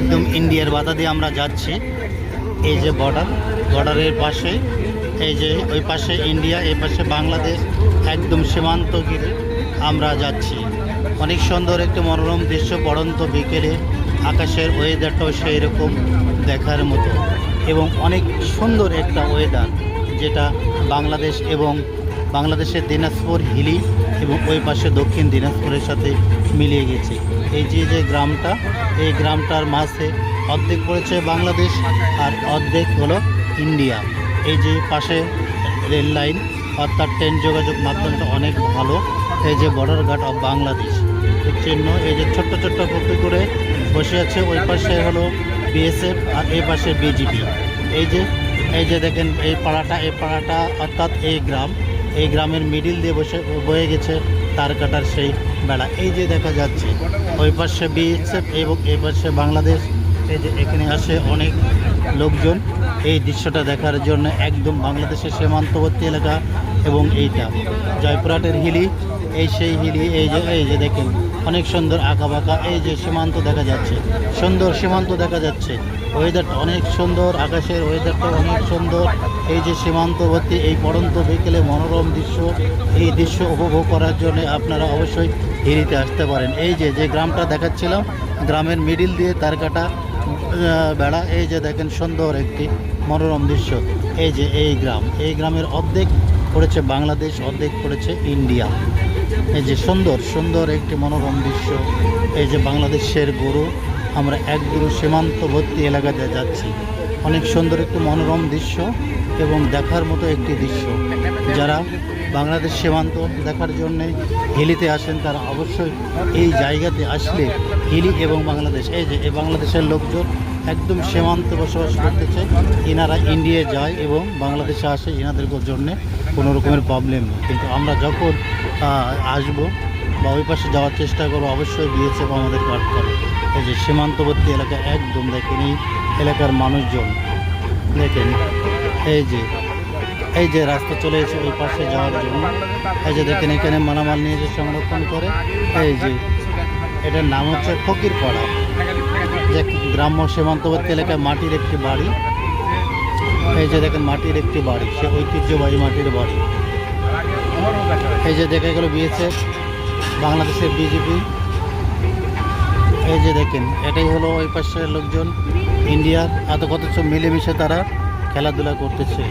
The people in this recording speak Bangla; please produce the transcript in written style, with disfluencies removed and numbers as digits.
একদম ইন্ডিয়ার বাধা দিয়ে আমরা যাচ্ছি। এই যে বর্ডারের পাশে, এই যে ওই পাশে ইন্ডিয়া, এই পাশে বাংলাদেশ, একদম সীমান্ত ঘিরে আমরা যাচ্ছি। অনেক সুন্দর একটি মনোরম দৃশ্য, পড়ন্ত বিকেলে আকাশের ওয়েদারটাও সেই রকম দেখার মতো, এবং অনেক সুন্দর একটা ওয়েদার, যেটা বাংলাদেশ এবং বাংলাদেশের দিনাজপুর হিলি এবং ওই পাশে দক্ষিণ দিনাজপুরের সাথে মিলিয়ে গেছে। এই যে গ্রামটা, এই গ্রামটার মাঝে অর্ধেক পড়েছে বাংলাদেশ আর অর্ধেক হলো ইন্ডিয়া। এই যে পাশে রেল লাইন অর্থাৎ ট্রেন যোগাযোগ মাধ্যমটা অনেক ভালো। এই যে বর্ডার গার্ড অফ বাংলাদেশ এর জন্য এই যে ছোট্ট ছোট্ট কপি করে বসে আছে। ওই পাশে হলো বিএসএফ আর এই পাশে বিজিবি। এই যে দেখেন এই পাড়াটা অর্থাৎ এই গ্রামের মিডিল দিয়ে বয়ে গেছে তার কাটার সেই বেড়া। এই যে দেখা যাচ্ছে ওই পাশে বিএসএফ এবং এই পাশে বাংলাদেশ। এই যে এখানে আসে অনেক লোকজন এই দৃশ্যটা দেখার জন্য, একদম বাংলাদেশের সীমান্তবর্তী এলাকা। এবং এইটা জয়পুরহাটের হিলি, সেই হিলি। এই যে দেখেন অনেক সুন্দর আঁকাবাঁকা, এই যে সীমান্ত দেখা যাচ্ছে, সুন্দর সীমান্ত দেখা যাচ্ছে। ওয়েদারটা অনেক সুন্দর, আকাশের ওয়েদারটা অনেক সুন্দর। এই যে সীমান্তবর্তী এই পড়ন্ত বিকেলে মনোরম দৃশ্য, এই দৃশ্য উপভোগ করার জন্য আপনারা অবশ্যই হিলিতে আসতে পারেন। এই যে গ্রামটা দেখাচ্ছিলাম, গ্রামের মিডিল দিয়ে তার কাটা বেড়া। এই যে দেখেন সুন্দর একটি মনোরম দৃশ্য। এই যে এই গ্রামের অর্ধেক পড়েছে বাংলাদেশ, অর্ধেক পড়েছে ইন্ডিয়া। এই যে সুন্দর একটি মনোরম দৃশ্য। এই যে বাংলাদেশের গরু, আমরা একদম সীমান্তবর্তী এলাকাতে যাচ্ছি। অনেক সুন্দর একটি মনোরম দৃশ্য এবং দেখার মতো একটি দৃশ্য। যারা বাংলাদেশ সীমান্ত দেখার জন্যে হিলিতে আসেন তারা অবশ্যই এই জায়গাতে আসলে হিলি এবং বাংলাদেশ, এই যে বাংলাদেশের লোকজন একদম সীমান্তে বসবাস করতেছে। এনারা ইন্ডিয়া যায় এবং বাংলাদেশে আসে, এনাদের জন্যে কোনো রকমের প্রবলেম নেই। কিন্তু আমরা যখন আসবো বা ওই পাশে যাওয়ার চেষ্টা করবো, অবশ্যই বিএসএফ আমাদের গার্ড করে। এই যে সীমান্তবর্তী এলাকা একদম দেখেন এই এলাকার মানুষজন দেখেন। এই যে রাস্তা চলে এসে ওই পাশে যাওয়ার জন্য। এই যে দেখেন এখানে মালামাল নিয়ে যে সংরক্ষণ করে। এই যে এটার নাম হচ্ছে ফকিরপাড়া, যে গ্রাম্য সীমান্তবর্তী এলাকায় মাটির একটি বাড়ি। এই যে দেখেন মাটির একটি বাড়ি, সে ঐতিহ্যবাহী মাটির বাড়ি। এই যে দেখা গেল বিএসএফ, বাংলাদেশের বিজেপি। এই যে দেখেন এটাই হলো ওই পাশের লোকজন ইন্ডিয়ার, কত মিলেমিশে তারা খেলাধুলা করতেছে।